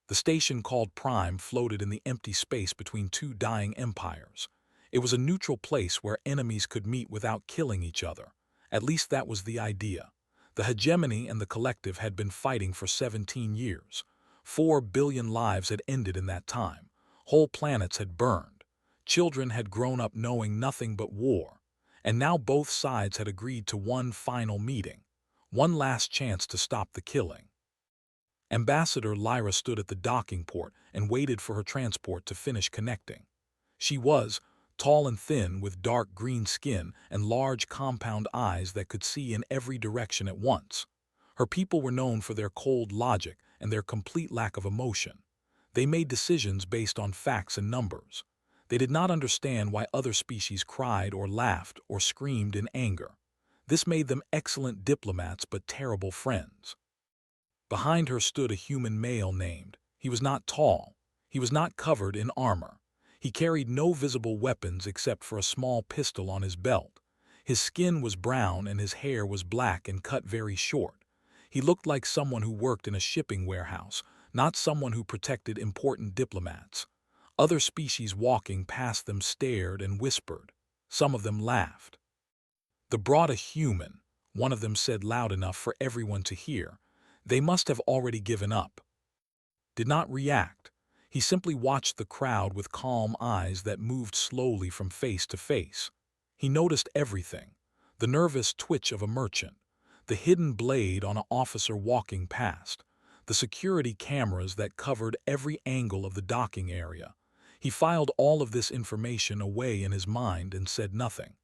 The station called Prime floated in the empty space between two dying empires. It was a neutral place where enemies could meet without killing each other. At least that was the idea. The hegemony and the collective had been fighting for 17 years. 4 billion lives had ended in that time. Whole planets had burned. Children had grown up knowing nothing but war. And now both sides had agreed to one final meeting. One last chance to stop the killing. Ambassador Lyra stood at the docking port and waited for her transport to finish connecting. She was tall and thin with dark green skin and large compound eyes that could see in every direction at once. Her people were known for their cold logic and their complete lack of emotion. They made decisions based on facts and numbers. They did not understand why other species cried or laughed or screamed in anger. This made them excellent diplomats but terrible friends. Behind her stood a human male named. He was not tall. He was not covered in armor. He carried no visible weapons except for a small pistol on his belt. His skin was brown and his hair was black and cut very short. He looked like someone who worked in a shipping warehouse, not someone who protected important diplomats. Other species walking past them stared and whispered. Some of them laughed. "They brought a human," one of them said loud enough for everyone to hear. "They must have already given up." Did not react. He simply watched the crowd with calm eyes that moved slowly from face to face. He noticed everything: the nervous twitch of a merchant, the hidden blade on an officer walking past, the security cameras that covered every angle of the docking area. He filed all of this information away in his mind and said nothing.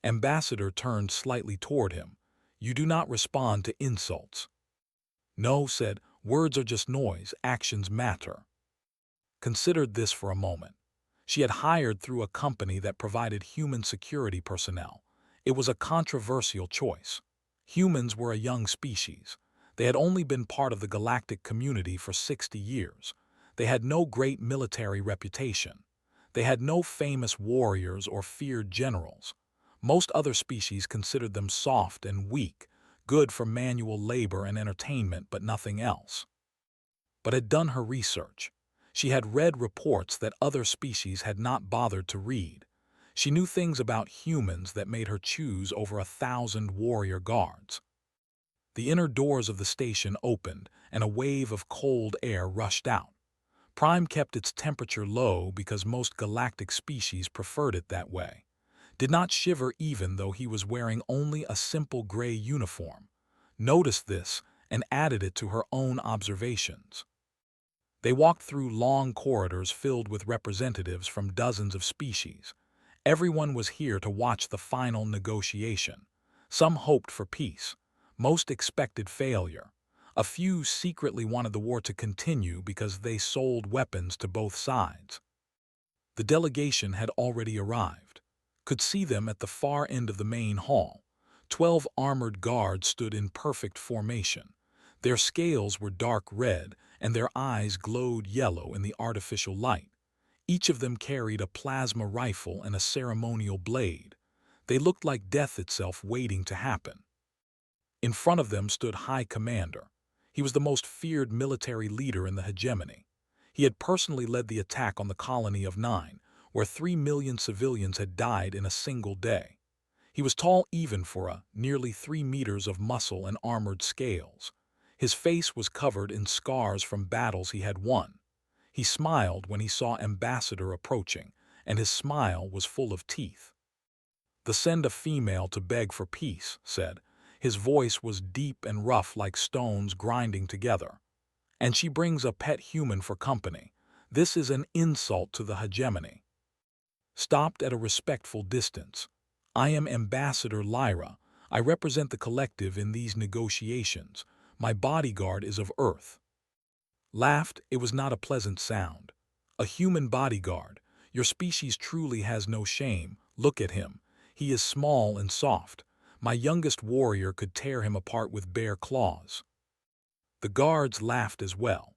Ambassador turned slightly toward him. "You do not respond to insults." "No," said, "words are just noise, actions matter." Considered this for a moment. She had hired through a company that provided human security personnel. It was a controversial choice. Humans were a young species. They had only been part of the galactic community for 60 years. They had no great military reputation. They had no famous warriors or feared generals. Most other species considered them soft and weak, good for manual labor and entertainment, but nothing else. But had done her research. She had read reports that other species had not bothered to read. She knew things about humans that made her choose over 1,000 warrior guards. The inner doors of the station opened, and a wave of cold air rushed out. Prime kept its temperature low because most galactic species preferred it that way. Did not shiver even though he was wearing only a simple gray uniform. Noticed this and added it to her own observations. They walked through long corridors filled with representatives from dozens of species. Everyone was here to watch the final negotiation. Some hoped for peace. Most expected failure. A few secretly wanted the war to continue because they sold weapons to both sides. The delegation had already arrived. Could see them at the far end of the main hall. 12 armored guards stood in perfect formation. Their scales were dark red, and their eyes glowed yellow in the artificial light. Each of them carried a plasma rifle and a ceremonial blade. They looked like death itself waiting to happen. In front of them stood High Commander. He was the most feared military leader in the hegemony. He had personally led the attack on the colony of 9, where 3 million civilians had died in a single day. He was tall even for nearly 3 meters of muscle and armored scales. His face was covered in scars from battles he had won. He smiled when he saw Ambassador approaching, and his smile was full of teeth. "They send a female to beg for peace," said. His voice was deep and rough like stones grinding together. "And she brings a pet human for company. This is an insult to the hegemony." Stopped at a respectful distance. "I am Ambassador Lyra. I represent the collective in these negotiations. My bodyguard is of Earth." Laughed. It was not a pleasant sound. "A human bodyguard. Your species truly has no shame. Look at him. He is small and soft. My youngest warrior could tear him apart with bare claws." The guards laughed as well.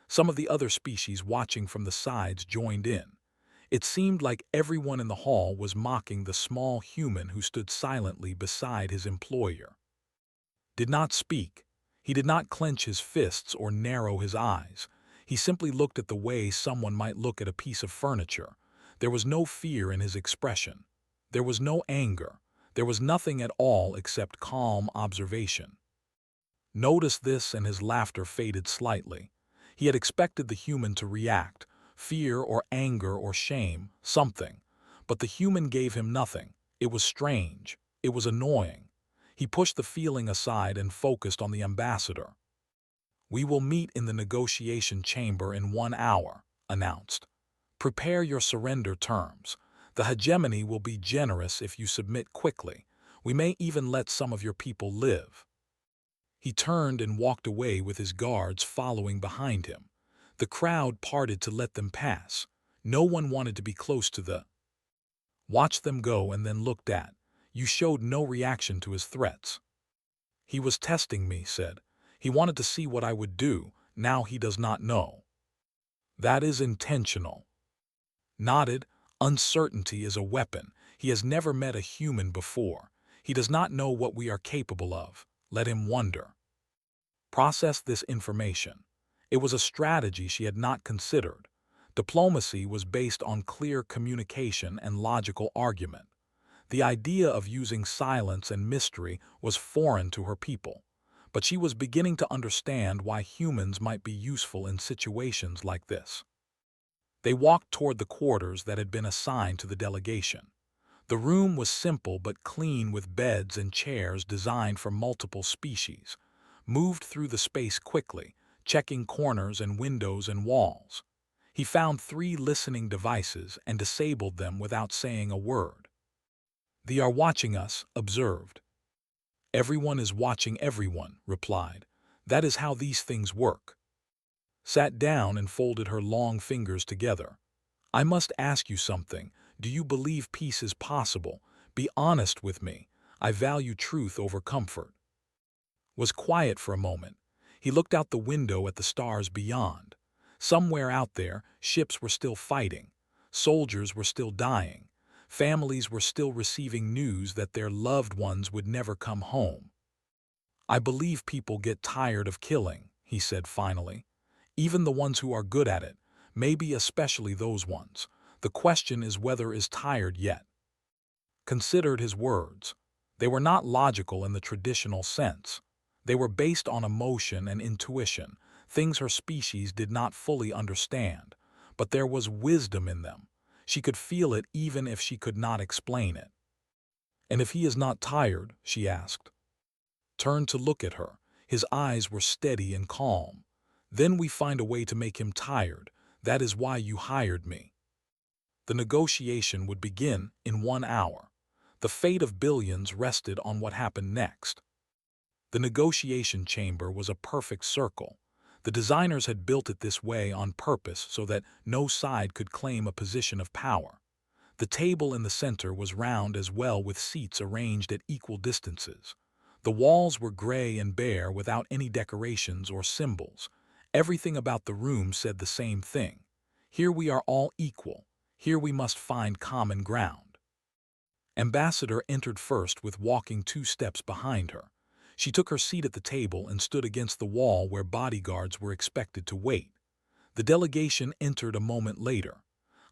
Some of the other species watching from the sides joined in. It seemed like everyone in the hall was mocking the small human who stood silently beside his employer. Did not speak. He did not clench his fists or narrow his eyes. He simply looked at the way someone might look at a piece of furniture. There was no fear in his expression. There was no anger. There was nothing at all except calm observation. Noticed this and his laughter faded slightly. He had expected the human to react, fear or anger or shame, something. But the human gave him nothing. It was strange. It was annoying. He pushed the feeling aside and focused on the ambassador. "We will meet in the negotiation chamber in 1 hour," announced. "Prepare your surrender terms. The hegemony will be generous if you submit quickly. We may even let some of your people live." He turned and walked away with his guards following behind him. The crowd parted to let them pass. No one wanted to be close to the. Watched them go and then looked at. You showed no reaction to his threats. "He was testing me," said. "He wanted to see what I would do. Now he does not know." "That is intentional." Nodded. "Uncertainty is a weapon. He has never met a human before. He does not know what we are capable of. Let him wonder." Process this information. It was a strategy she had not considered. Diplomacy was based on clear communication and logical argument. The idea of using silence and mystery was foreign to her people, but she was beginning to understand why humans might be useful in situations like this. They walked toward the quarters that had been assigned to the delegation. The room was simple but clean, with beds and chairs designed for multiple species. Moved through the space quickly, checking corners and windows and walls. He found 3 listening devices and disabled them without saying a word. "They are watching us," observed. "Everyone is watching everyone," replied. "That is how these things work." Sat down and folded her long fingers together. "I must ask you something. Do you believe peace is possible? Be honest with me. I value truth over comfort." Was quiet for a moment. He looked out the window at the stars beyond. Somewhere out there, ships were still fighting. Soldiers were still dying. Families were still receiving news that their loved ones would never come home. "I believe people get tired of killing," he said finally. "Even the ones who are good at it, maybe especially those ones. The question is whether is tired yet." Considered his words. They were not logical in the traditional sense. They were based on emotion and intuition, things her species did not fully understand. But there was wisdom in them. She could feel it even if she could not explain it. "And if he is not tired?" she asked. Turned to look at her. His eyes were steady and calm. "Then we find a way to make him tired. That is why you hired me." The negotiation would begin in 1 hour. The fate of billions rested on what happened next. The negotiation chamber was a perfect circle. The designers had built it this way on purpose so that no side could claim a position of power. The table in the center was round as well, with seats arranged at equal distances. The walls were gray and bare without any decorations or symbols. Everything about the room said the same thing. Here we are all equal. Here we must find common ground. Ambassador entered first, with walking 2 steps behind her. She took her seat at the table and stood against the wall where bodyguards were expected to wait. The delegation entered a moment later.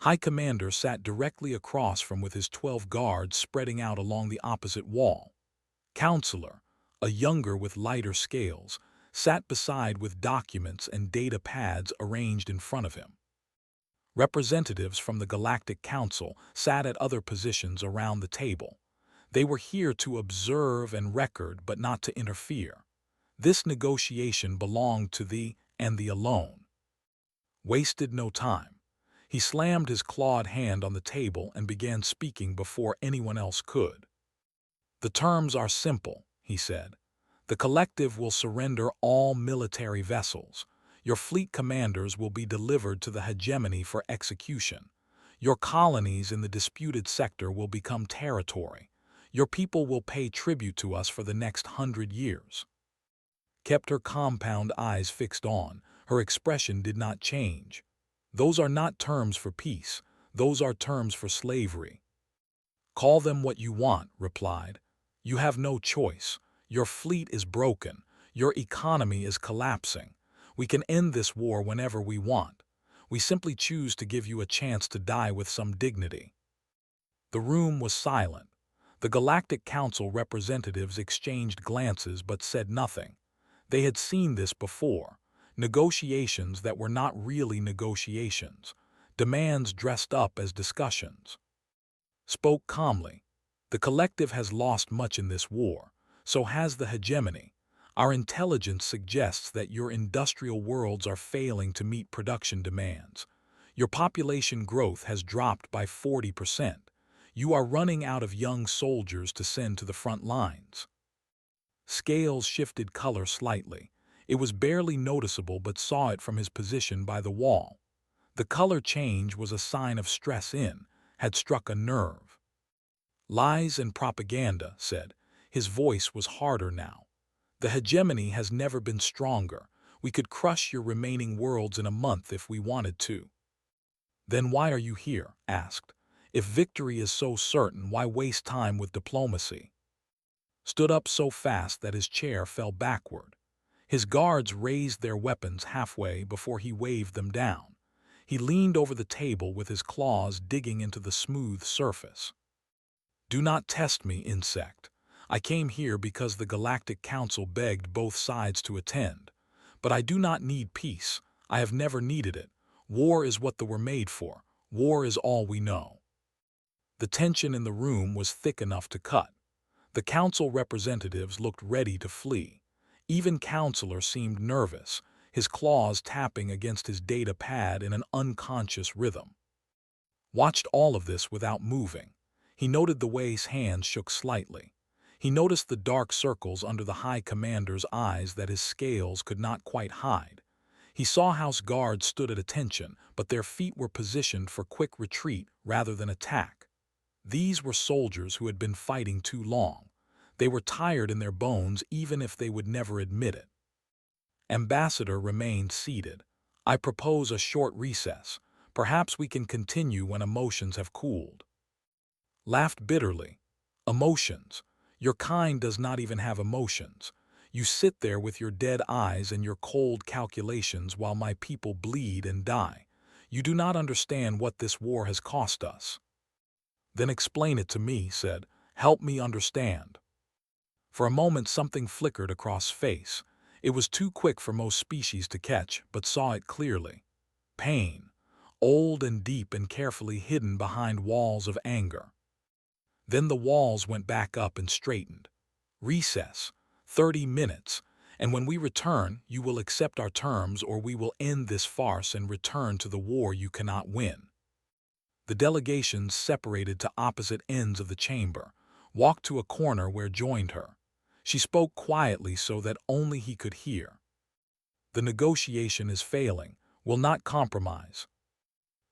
High Commander sat directly across from, with his 12 guards spreading out along the opposite wall. Counselor, a younger with lighter scales, sat beside with documents and data pads arranged in front of him. Representatives from the Galactic Council sat at other positions around the table. They were here to observe and record, but not to interfere. This negotiation belonged to the alone. Wasted no time. He slammed his clawed hand on the table and began speaking before anyone else could. "The terms are simple," he said. "The collective will surrender all military vessels. Your fleet commanders will be delivered to the hegemony for execution. Your colonies in the disputed sector will become territory. Your people will pay tribute to us for the next 100 years." Kept her compound eyes fixed on. Her expression did not change. "Those are not terms for peace. Those are terms for slavery." "Call them what you want," replied. "You have no choice. Your fleet is broken. Your economy is collapsing. We can end this war whenever we want. We simply choose to give you a chance to die with some dignity." The room was silent. The Galactic Council representatives exchanged glances but said nothing. They had seen this before. Negotiations that were not really negotiations. Demands dressed up as discussions. Spoke calmly. "The collective has lost much in this war. So has the hegemony. Our intelligence suggests that your industrial worlds are failing to meet production demands. Your population growth has dropped by 40%. You are running out of young soldiers to send to the front lines." Scales shifted color slightly. It was barely noticeable but saw it from his position by the wall. The color change was a sign of stress had struck a nerve. "Lies and propaganda," said. His voice was harder now. "The hegemony has never been stronger. We could crush your remaining worlds in a month if we wanted to." "Then why are you here?" asked. "If victory is so certain, why waste time with diplomacy?" Stood up so fast that his chair fell backward. His guards raised their weapons halfway before he waved them down. He leaned over the table with his claws digging into the smooth surface. "Do not test me, insect. I came here because the Galactic Council begged both sides to attend. But I do not need peace. I have never needed it. War is what they were made for. War is all we know." The tension in the room was thick enough to cut. The council representatives looked ready to flee. Even Counselor seemed nervous, his claws tapping against his data pad in an unconscious rhythm. Watched all of this without moving. He noted the way his hands shook slightly. He noticed the dark circles under the High Commander's eyes that his scales could not quite hide. He saw House guards stood at attention, but their feet were positioned for quick retreat rather than attack. These were soldiers who had been fighting too long. They were tired in their bones even if they would never admit it. Ambassador remained seated. "I propose a short recess. Perhaps we can continue when emotions have cooled." Laughed bitterly. "Emotions? Your kind does not even have emotions. You sit there with your dead eyes and your cold calculations while my people bleed and die. You do not understand what this war has cost us." "Then explain it to me," said. "Help me understand." For a moment something flickered across face. It was too quick for most species to catch, but saw it clearly. Pain. Old and deep and carefully hidden behind walls of anger. Then the walls went back up and straightened. "Recess. 30 minutes. And when we return, you will accept our terms or we will end this farce and return to the war you cannot win." The delegations separated to opposite ends of the chamber, walked to a corner where joined her. She spoke quietly so that only he could hear. "The negotiation is failing, will not compromise."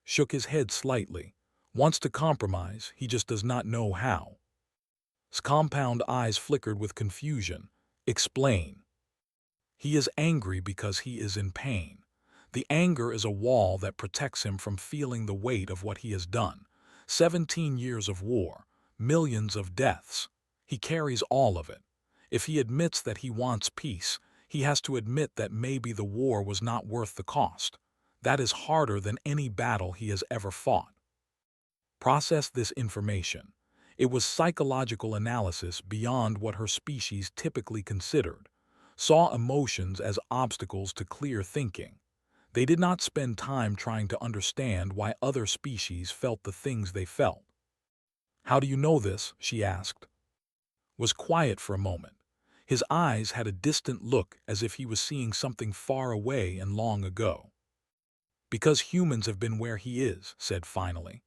Shook his head slightly. "Wants to compromise, he just does not know how." His compound eyes flickered with confusion. "Explain." "He is angry because he is in pain. The anger is a wall that protects him from feeling the weight of what he has done. 17 years of war, millions of deaths. He carries all of it. If he admits that he wants peace, he has to admit that maybe the war was not worth the cost. That is harder than any battle he has ever fought." Processed this information. It was psychological analysis beyond what her species typically considered. Saw emotions as obstacles to clear thinking. They did not spend time trying to understand why other species felt the things they felt. "How do you know this?" she asked. Was quiet for a moment. His eyes had a distant look as if he was seeing something far away and long ago. "Because humans have been where he is," said finally.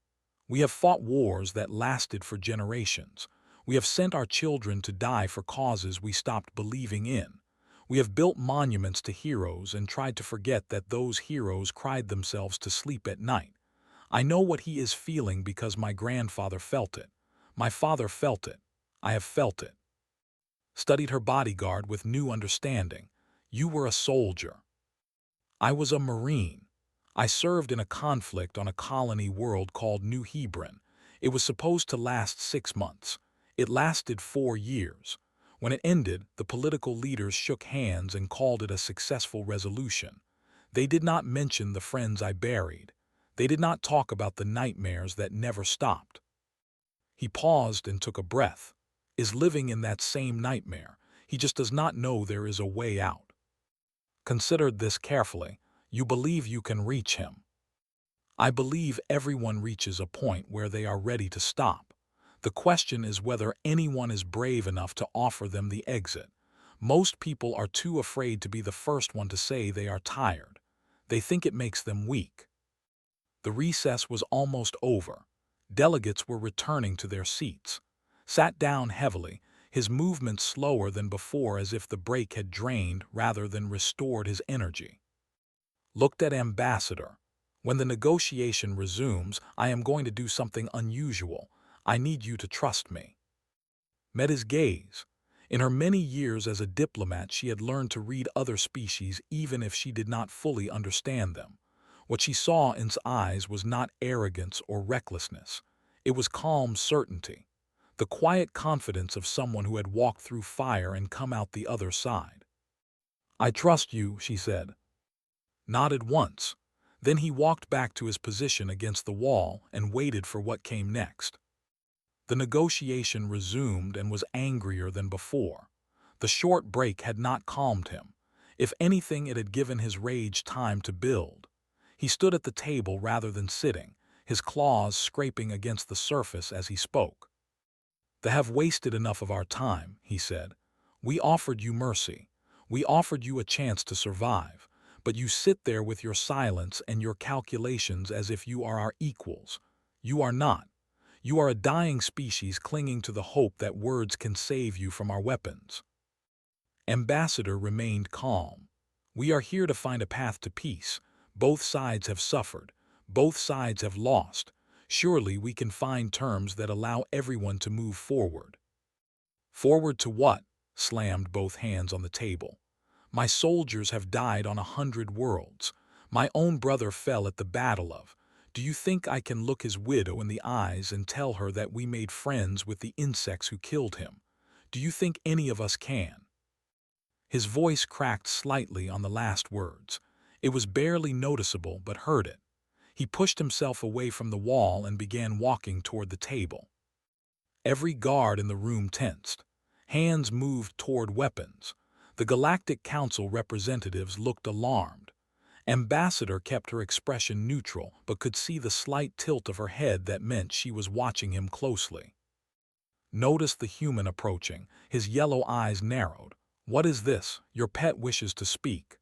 "We have fought wars that lasted for generations. We have sent our children to die for causes we stopped believing in. We have built monuments to heroes and tried to forget that those heroes cried themselves to sleep at night. I know what he is feeling because my grandfather felt it. My father felt it. I have felt it." Studied her bodyguard with new understanding. "You were a soldier." "I was a Marine. I served in a conflict on a colony world called New Hebron. It was supposed to last 6 months. It lasted 4 years. When it ended, the political leaders shook hands and called it a successful resolution. They did not mention the friends I buried. They did not talk about the nightmares that never stopped. He paused and took a breath. Is living in that same nightmare. He just does not know there is a way out. Consider this carefully. You believe you can reach him. I believe everyone reaches a point where they are ready to stop. The question is whether anyone is brave enough to offer them the exit. Most people are too afraid to be the first one to say they are tired. They think it makes them weak. The recess was almost over. Delegates were returning to their seats. Sat down heavily, his movements slower than before as if the break had drained rather than restored his energy. Looked at Ambassador. When the negotiation resumes, I am going to do something unusual. I need you to trust me. Met his gaze. In her many years as a diplomat, she had learned to read other species even if she did not fully understand them. What she saw in his eyes was not arrogance or recklessness. It was calm certainty, the quiet confidence of someone who had walked through fire and come out the other side. I trust you, she said. Nodded once. Then he walked back to his position against the wall and waited for what came next. The negotiation resumed and was angrier than before. The short break had not calmed him. If anything, it had given his rage time to build. He stood at the table rather than sitting, his claws scraping against the surface as he spoke. They have wasted enough of our time, he said. We offered you mercy. We offered you a chance to survive. But you sit there with your silence and your calculations as if you are our equals. You are not. You are a dying species clinging to the hope that words can save you from our weapons. Ambassador remained calm. We are here to find a path to peace. Both sides have suffered. Both sides have lost. Surely we can find terms that allow everyone to move forward. Forward to what? Slammed both hands on the table. My soldiers have died on 100 worlds. My own brother fell at the Battle of. Do you think I can look his widow in the eyes and tell her that we made friends with the insects who killed him? Do you think any of us can? His voice cracked slightly on the last words. It was barely noticeable, but heard it. He pushed himself away from the wall and began walking toward the table. Every guard in the room tensed. Hands moved toward weapons. The Galactic Council representatives looked alarmed. Ambassador kept her expression neutral, but could see the slight tilt of her head that meant she was watching him closely. Noticed the human approaching. His yellow eyes narrowed. What is this? Your pet wishes to speak.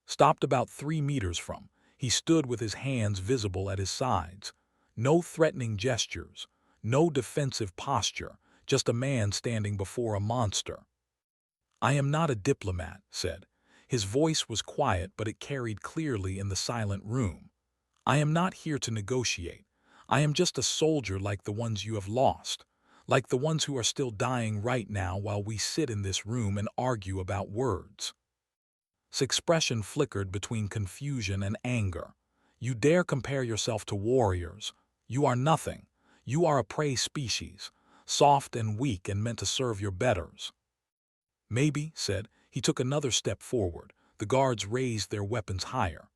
Stopped about 3 meters from. He stood with his hands visible at his sides. No threatening gestures. No defensive posture. Just a man standing before a monster. I am not a diplomat, said. His voice was quiet, but it carried clearly in the silent room. I am not here to negotiate. I am just a soldier like the ones you have lost, like the ones who are still dying right now while we sit in this room and argue about words. His expression flickered between confusion and anger. You dare compare yourself to warriors. You are nothing. You are a prey species, soft and weak and meant to serve your betters. Maybe, said. He took another step forward. The guards raised their weapons higher.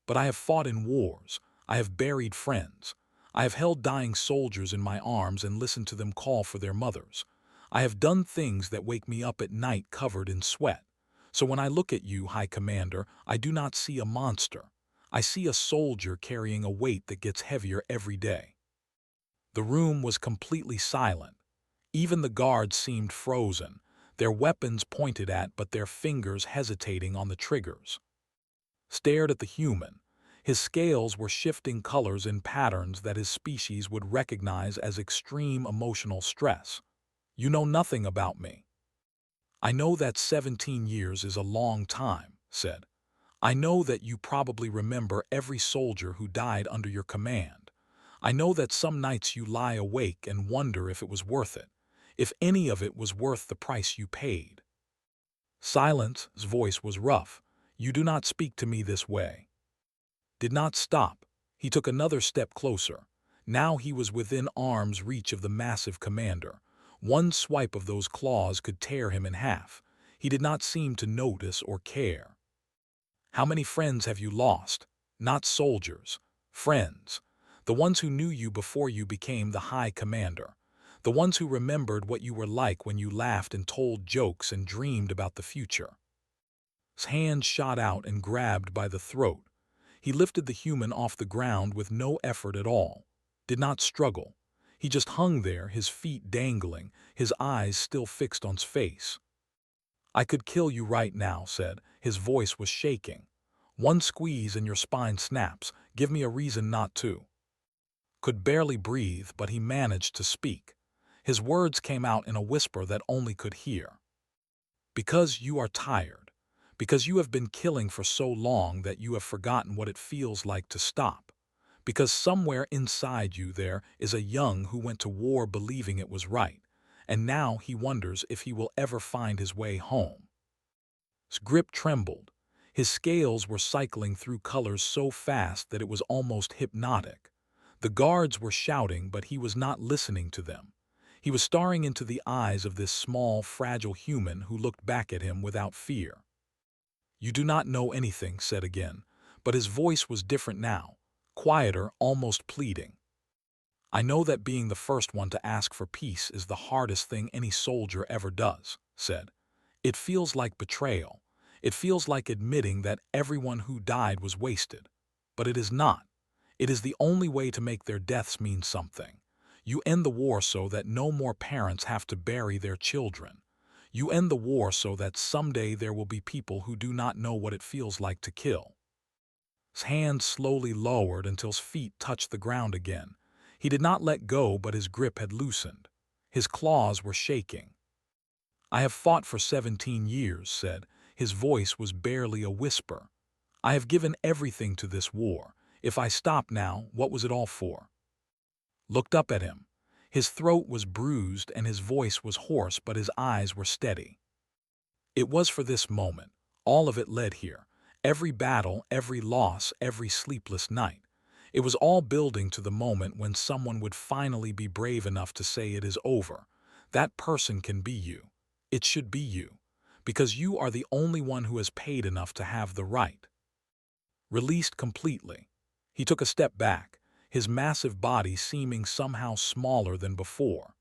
But I have fought in wars. I have buried friends. I have held dying soldiers in my arms and listened to them call for their mothers. I have done things that wake me up at night covered in sweat. So when I look at you, High Commander, I do not see a monster. I see a soldier carrying a weight that gets heavier every day. The room was completely silent. Even the guards seemed frozen, their weapons pointed at but their fingers hesitating on the triggers. Stared at the human. His scales were shifting colors in patterns that his species would recognize as extreme emotional stress. You know nothing about me. I know that 17 years is a long time, said. I know that you probably remember every soldier who died under your command. I know that some nights you lie awake and wonder if it was worth it, if any of it was worth the price you paid. Silence, his voice was rough. You do not speak to me this way. Did not stop. He took another step closer. Now he was within arm's reach of the massive commander. One swipe of those claws could tear him in half. He did not seem to notice or care. How many friends have you lost? Not soldiers. Friends. The ones who knew you before you became the High Commander. The ones who remembered what you were like when you laughed and told jokes and dreamed about the future. His hand shot out and grabbed by the throat. He lifted the human off the ground with no effort at all. Did not struggle. He just hung there, his feet dangling, his eyes still fixed on his face. I could kill you right now, said. His voice was shaking. One squeeze and your spine snaps. Give me a reason not to. Could barely breathe, but he managed to speak. His words came out in a whisper that only could hear. Because you are tired. Because you have been killing for so long that you have forgotten what it feels like to stop. Because somewhere inside you there is a young who went to war believing it was right, and now he wonders if he will ever find his way home. His grip trembled. His scales were cycling through colors so fast that it was almost hypnotic. The guards were shouting, but he was not listening to them. He was staring into the eyes of this small, fragile human who looked back at him without fear. You do not know anything, said again, but his voice was different now, quieter, almost pleading. I know that being the first one to ask for peace is the hardest thing any soldier ever does, said. It feels like betrayal. It feels like admitting that everyone who died was wasted. But it is not. It is the only way to make their deaths mean something. You end the war so that no more parents have to bury their children. You end the war so that someday there will be people who do not know what it feels like to kill. His hand slowly lowered until his feet touched the ground again. He did not let go, but his grip had loosened. His claws were shaking. I have fought for 17 years, said. His voice was barely a whisper. I have given everything to this war. If I stop now, what was it all for? Looked up at him. His throat was bruised and his voice was hoarse, but his eyes were steady. It was for this moment. All of it led here. Every battle, every loss, every sleepless night. It was all building to the moment when someone would finally be brave enough to say it is over. That person can be you. It should be you. Because you are the only one who has paid enough to have the right. Released completely. He took a step back, his massive body seeming somehow smaller than before.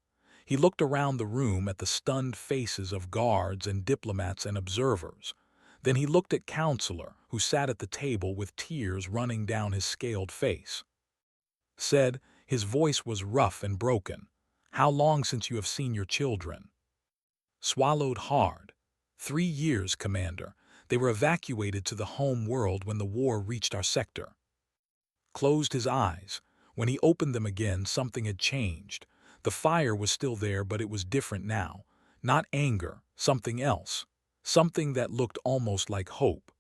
He looked around the room at the stunned faces of guards and diplomats and observers. Then he looked at Counselor, who sat at the table with tears running down his scaled face. Said, his voice was rough and broken, "How long since you have seen your children?" Swallowed hard. 3 years, Commander. They were evacuated to the home world when the war reached our sector. Closed his eyes. When he opened them again, something had changed. The fire was still there, but it was different now. Not anger, something else. Something that looked almost like hope.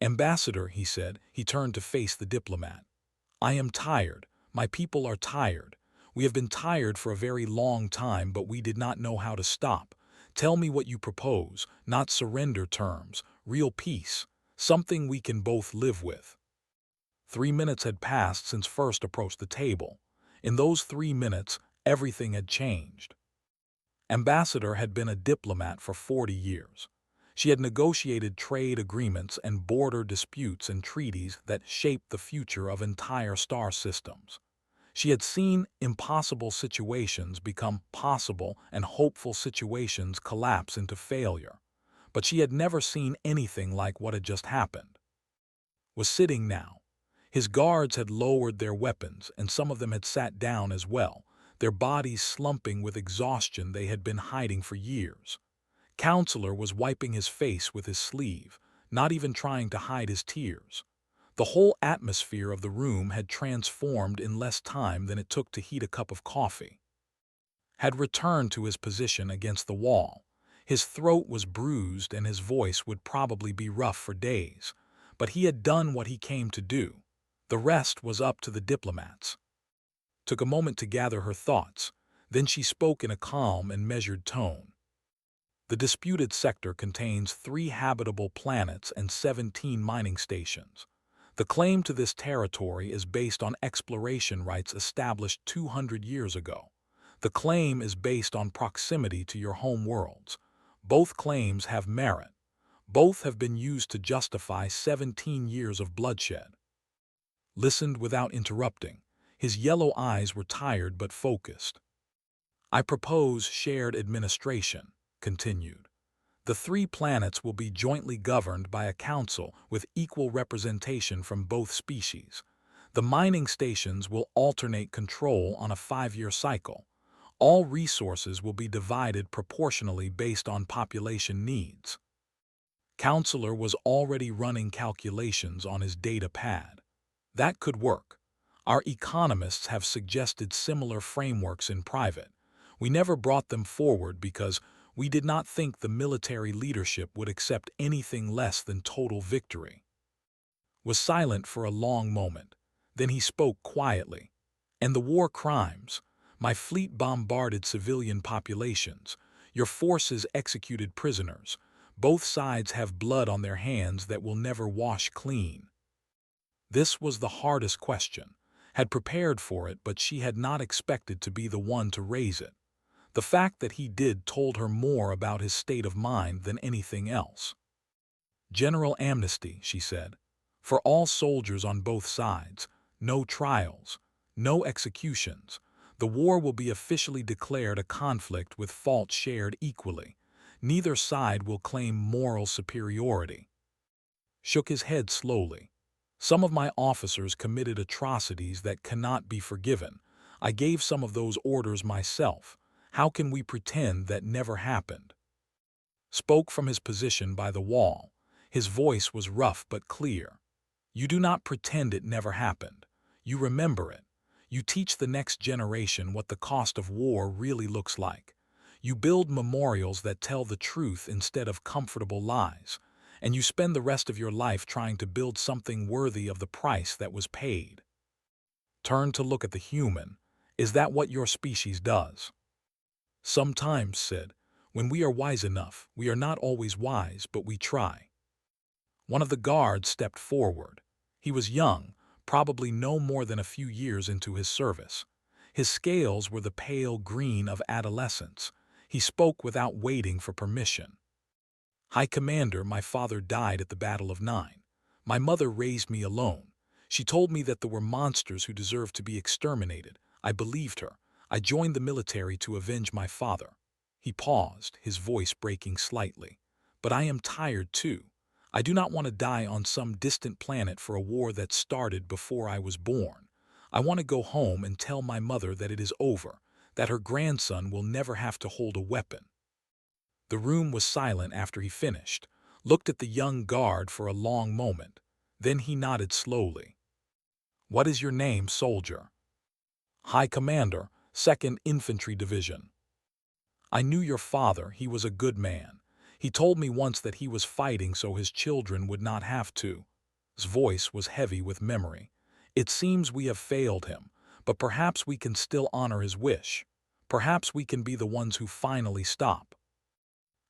Ambassador, he said. He turned to face the diplomat. I am tired. My people are tired. We have been tired for a very long time, but we did not know how to stop. Tell me what you propose, not surrender terms, real peace, something we can both live with. 3 minutes had passed since first approached the table. In those 3 minutes, everything had changed. Ambassador had been a diplomat for 40 years. She had negotiated trade agreements and border disputes and treaties that shaped the future of entire star systems. She had seen impossible situations become possible and hopeful situations collapse into failure. But she had never seen anything like what had just happened. Was sitting now. His guards had lowered their weapons, and some of them had sat down as well, their bodies slumping with exhaustion they had been hiding for years. Counselor was wiping his face with his sleeve, not even trying to hide his tears. The whole atmosphere of the room had transformed in less time than it took to heat a cup of coffee. Had returned to his position against the wall. His throat was bruised and his voice would probably be rough for days, but he had done what he came to do. The rest was up to the diplomats. Took a moment to gather her thoughts, then she spoke in a calm and measured tone. The disputed sector contains 3 habitable planets and 17 mining stations. The claim to this territory is based on exploration rights established 200 years ago. The claim is based on proximity to your home worlds. Both claims have merit. Both have been used to justify 17 years of bloodshed. Listened without interrupting. His yellow eyes were tired but focused. I propose shared administration, continued. The 3 planets will be jointly governed by a council with equal representation from both species. The mining stations will alternate control on a 5-year cycle. All resources will be divided proportionally based on population needs. Counselor was already running calculations on his data pad. That could work. Our economists have suggested similar frameworks in private. We never brought them forward because we did not think the military leadership would accept anything less than total victory. Was silent for a long moment. Then he spoke quietly. And the war crimes. My fleet bombarded civilian populations. Your forces executed prisoners. Both sides have blood on their hands that will never wash clean. This was the hardest question. Had prepared for it, but she had not expected to be the one to raise it. The fact that he did told her more about his state of mind than anything else. General amnesty, she said. For all soldiers on both sides. No trials. No executions. The war will be officially declared a conflict with fault shared equally. Neither side will claim moral superiority. Shook his head slowly. Some of my officers committed atrocities that cannot be forgiven. I gave some of those orders myself. How can we pretend that never happened? Spoke from his position by the wall. His voice was rough but clear. You do not pretend it never happened. You remember it. You teach the next generation what the cost of war really looks like. You build memorials that tell the truth instead of comfortable lies. And you spend the rest of your life trying to build something worthy of the price that was paid. Turn to look at the human. Is that what your species does? Sometimes, Sid, when we are wise enough, we are not always wise, but we try. One of the guards stepped forward. He was young, probably no more than a few years into his service. His scales were the pale green of adolescence. He spoke without waiting for permission. High Commander, my father died at the Battle of Nine. My mother raised me alone. She told me that there were monsters who deserved to be exterminated. I believed her. I joined the military to avenge my father. He paused, his voice breaking slightly. But I am tired too. I do not want to die on some distant planet for a war that started before I was born. I want to go home and tell my mother that it is over, that her grandson will never have to hold a weapon. The room was silent after he finished, looked at the young guard for a long moment. Then he nodded slowly. What is your name, soldier? High Commander, 2nd Infantry Division. I knew your father. He was a good man. He told me once that he was fighting so his children would not have to. His voice was heavy with memory. It seems we have failed him, but perhaps we can still honor his wish. Perhaps we can be the ones who finally stop.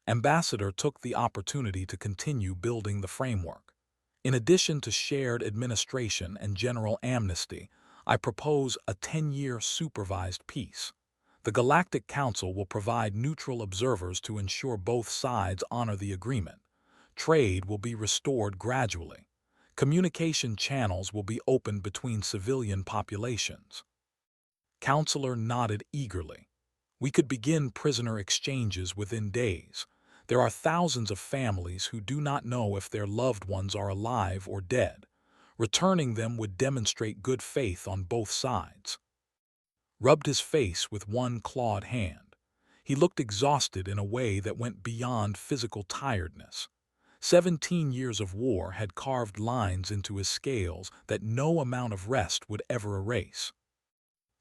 Ambassador took the opportunity to continue building the framework. In addition to shared administration and general amnesty, I propose a 10-year supervised peace. The Galactic Council will provide neutral observers to ensure both sides honor the agreement. Trade will be restored gradually. Communication channels will be opened between civilian populations. Counselor nodded eagerly. We could begin prisoner exchanges within days. There are thousands of families who do not know if their loved ones are alive or dead. Returning them would demonstrate good faith on both sides. Rubbed his face with one clawed hand. He looked exhausted in a way that went beyond physical tiredness. 17 years of war had carved lines into his scales that no amount of rest would ever erase.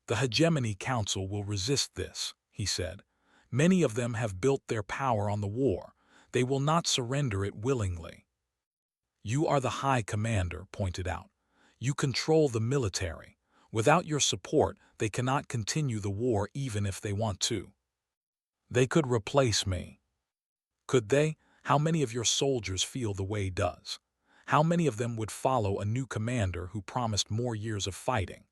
The Hegemony Council will resist this, he said. Many of them have built their power on the war. They will not surrender it willingly. You are the High Commander, pointed out. You control the military. Without your support, they cannot continue the war even if they want to. They could replace me. Could they? How many of your soldiers feel the way does? How many of them would follow a new commander who promised more years of fighting?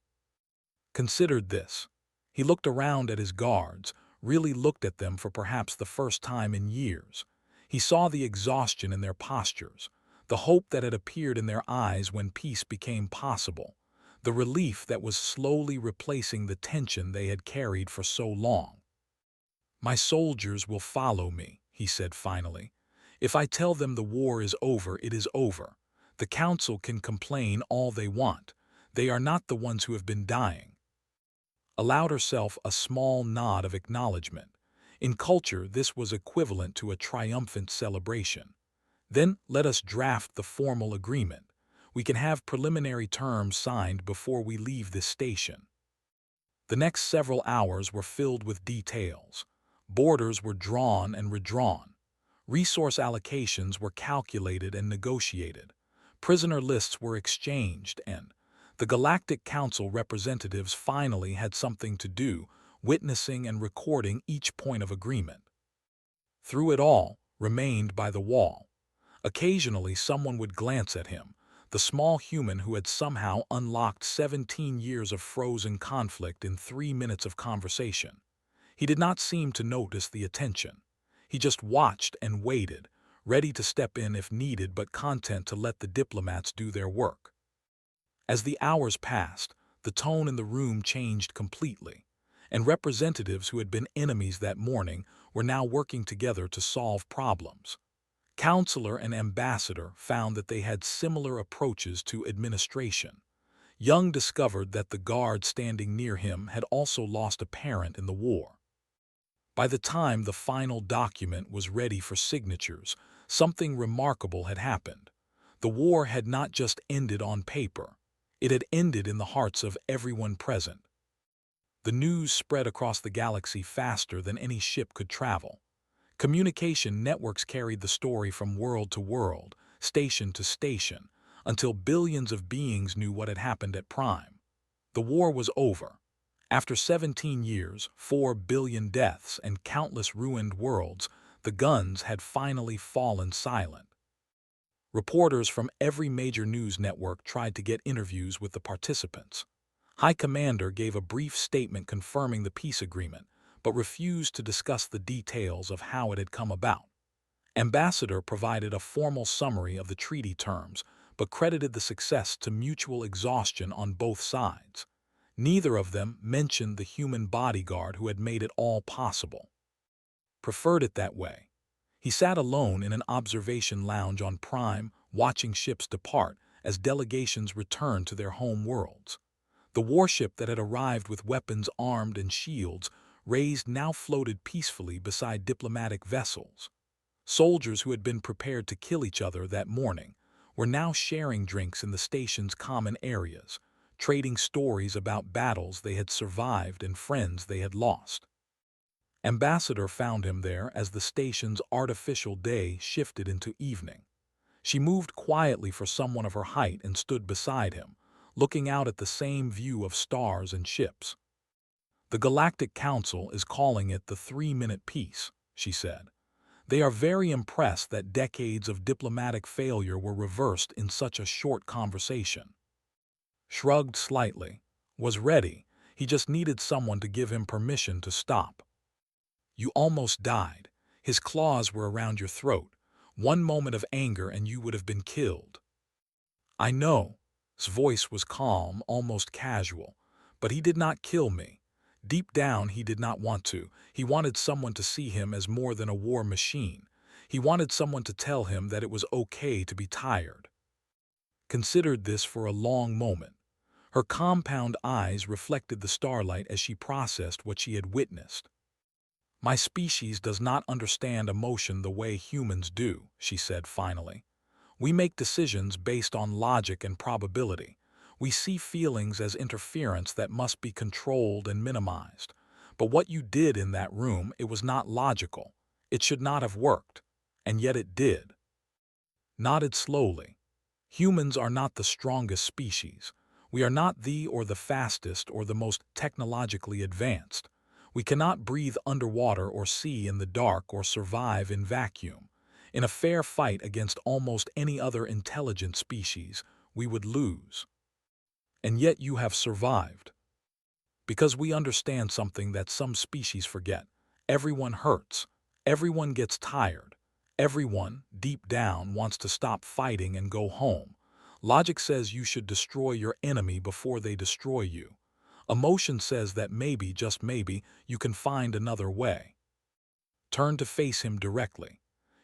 Considered this. He looked around at his guards, really looked at them for perhaps the first time in years. He saw the exhaustion in their postures, the hope that had appeared in their eyes when peace became possible, the relief that was slowly replacing the tension they had carried for so long. "My soldiers will follow me," he said finally. "If I tell them the war is over, it is over. The council can complain all they want. They are not the ones who have been dying." Allowed herself a small nod of acknowledgement. In culture, this was equivalent to a triumphant celebration. "Then let us draft the formal agreement. We can have preliminary terms signed before we leave this station." The next several hours were filled with details. Borders were drawn and redrawn. Resource allocations were calculated and negotiated. Prisoner lists were exchanged, and the Galactic Council representatives finally had something to do, witnessing and recording each point of agreement. Through it all, remained by the wall. Occasionally someone would glance at him, the small human who had somehow unlocked 17 years of frozen conflict in 3 minutes of conversation. He did not seem to notice the attention. He just watched and waited, ready to step in if needed but content to let the diplomats do their work. As the hours passed, the tone in the room changed completely, and representatives who had been enemies that morning were now working together to solve problems. Counselor and ambassador found that they had similar approaches to administration. Young discovered that the guard standing near him had also lost a parent in the war. By the time the final document was ready for signatures, something remarkable had happened. The war had not just ended on paper. It had ended in the hearts of everyone present. The news spread across the galaxy faster than any ship could travel. Communication networks carried the story from world to world, station to station, until billions of beings knew what had happened at Prime. The war was over. After 17 years, 4 billion deaths, and countless ruined worlds, the guns had finally fallen silent. Reporters from every major news network tried to get interviews with the participants. High Commander gave a brief statement confirming the peace agreement, but refused to discuss the details of how it had come about. Ambassador provided a formal summary of the treaty terms, but credited the success to mutual exhaustion on both sides. Neither of them mentioned the human bodyguard who had made it all possible. Preferred it that way. He sat alone in an observation lounge on Prime, watching ships depart as delegations returned to their home worlds. The warship that had arrived with weapons armed and shields raised now floated peacefully beside diplomatic vessels. Soldiers who had been prepared to kill each other that morning were now sharing drinks in the station's common areas, trading stories about battles they had survived and friends they had lost. Ambassador found him there as the station's artificial day shifted into evening. She moved quietly for someone of her height and stood beside him, looking out at the same view of stars and ships. "The Galactic Council is calling it the 3-minute peace," she said. "They are very impressed that decades of diplomatic failure were reversed in such a short conversation." Shrugged slightly. Was ready. He just needed someone to give him permission to stop. "You almost died. His claws were around your throat. One moment of anger and you would have been killed." "I know." His voice was calm, almost casual. "But he did not kill me. Deep down, he did not want to. He wanted someone to see him as more than a war machine. He wanted someone to tell him that it was okay to be tired." Considered this for a long moment. Her compound eyes reflected the starlight as she processed what she had witnessed. "My species does not understand emotion the way humans do," she said finally. "We make decisions based on logic and probability. We see feelings as interference that must be controlled and minimized. But what you did in that room, it was not logical. It should not have worked. And yet it did." Nodded slowly. "Humans are not the strongest species. We are not the or the fastest or the most technologically advanced. We cannot breathe underwater or see in the dark or survive in vacuum. In a fair fight against almost any other intelligent species, we would lose. And yet you have survived. Because we understand something that some species forget. Everyone hurts. Everyone gets tired. Everyone, deep down, wants to stop fighting and go home. Logic says you should destroy your enemy before they destroy you. Emotion says that maybe, just maybe, you can find another way. Turn to face him directly.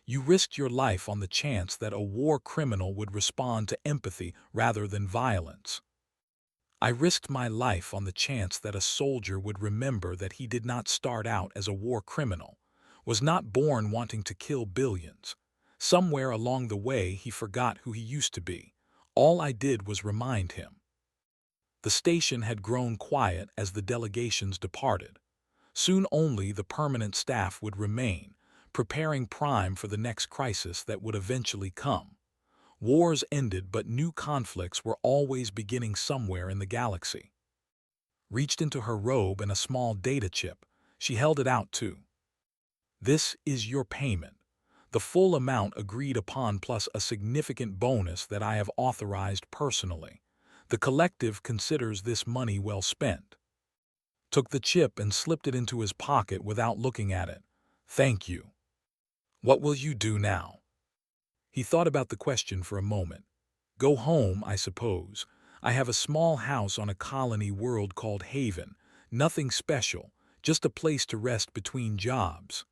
You risked your life on the chance that a war criminal would respond to empathy rather than violence. I risked my life on the chance that a soldier would remember that he did not start out as a war criminal, was not born wanting to kill billions. Somewhere along the way he forgot who he used to be. All I did was remind him. The station had grown quiet as the delegations departed. Soon only the permanent staff would remain, preparing Prime for the next crisis that would eventually come. Wars ended, but new conflicts were always beginning somewhere in the galaxy. Reached into her robe and a small data chip, she held it out too. This is your payment. The full amount agreed upon plus a significant bonus that I have authorized personally. The collective considers this money well spent. Took the chip and slipped it into his pocket without looking at it. Thank you. What will you do now? He thought about the question for a moment. Go home, I suppose. I have a small house on a colony world called Haven. Nothing special, just a place to rest between jobs.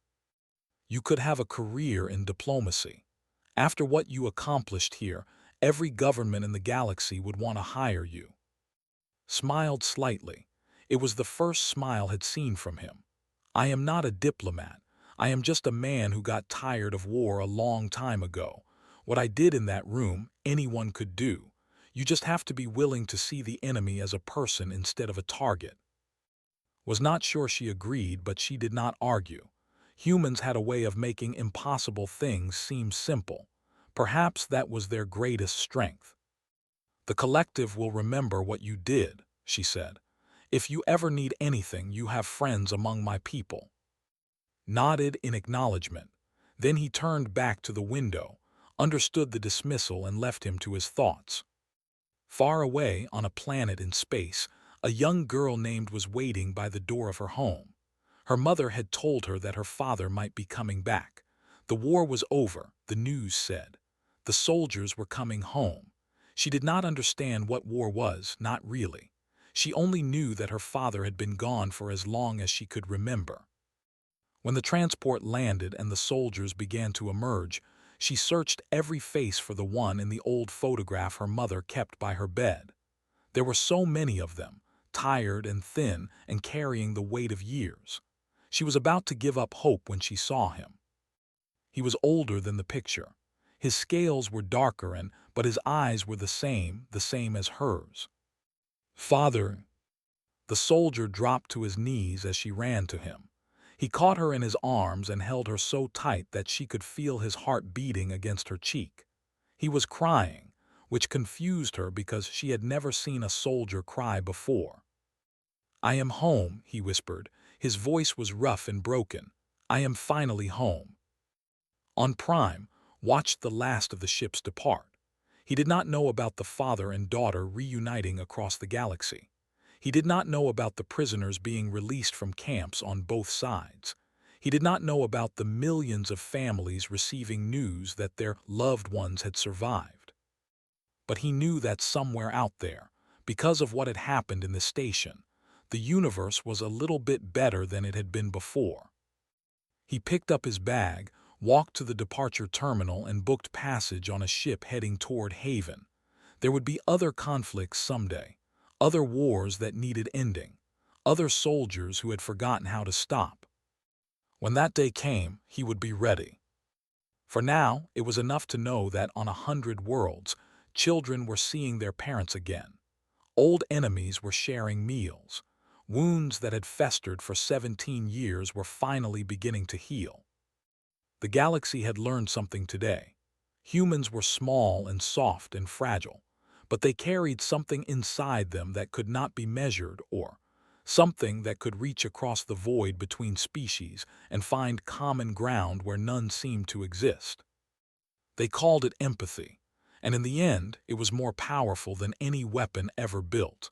You could have a career in diplomacy. After what you accomplished here, every government in the galaxy would want to hire you. Smiled slightly. It was the first smile had seen from him. I am not a diplomat. I am just a man who got tired of war a long time ago. What I did in that room, anyone could do. You just have to be willing to see the enemy as a person instead of a target. Was not sure she agreed, but she did not argue. Humans had a way of making impossible things seem simple. Perhaps that was their greatest strength. The collective will remember what you did, she said. If you ever need anything, you have friends among my people. Nodded in acknowledgement. Then he turned back to the window, understood the dismissal, and left him to his thoughts. Far away, on a planet in space, a young girl named was waiting by the door of her home. Her mother had told her that her father might be coming back. The war was over, the news said. The soldiers were coming home. She did not understand what war was, not really. She only knew that her father had been gone for as long as she could remember. When the transport landed and the soldiers began to emerge, she searched every face for the one in the old photograph her mother kept by her bed. There were so many of them, tired and thin and carrying the weight of years. She was about to give up hope when she saw him. He was older than the picture. His scales were darker but his eyes were the same as hers. Father. The soldier dropped to his knees as she ran to him. He caught her in his arms and held her so tight that she could feel his heart beating against her cheek. He was crying, which confused her because she had never seen a soldier cry before. I am home, he whispered. His voice was rough and broken. I am finally home. On Prime, watched the last of the ships depart. He did not know about the father and daughter reuniting across the galaxy. He did not know about the prisoners being released from camps on both sides. He did not know about the millions of families receiving news that their loved ones had survived. But he knew that somewhere out there, because of what had happened in the station, the universe was a little bit better than it had been before. He picked up his bag, walked to the departure terminal, and booked passage on a ship heading toward Haven. There would be other conflicts someday. Other wars that needed ending, other soldiers who had forgotten how to stop. When that day came, he would be ready. For now, it was enough to know that on 100 worlds, children were seeing their parents again. Old enemies were sharing meals. Wounds that had festered for 17 years were finally beginning to heal. The galaxy had learned something today. Humans were small and soft and fragile, but they carried something inside them that could not be measured, or something that could reach across the void between species and find common ground where none seemed to exist. They called it empathy, and in the end, it was more powerful than any weapon ever built.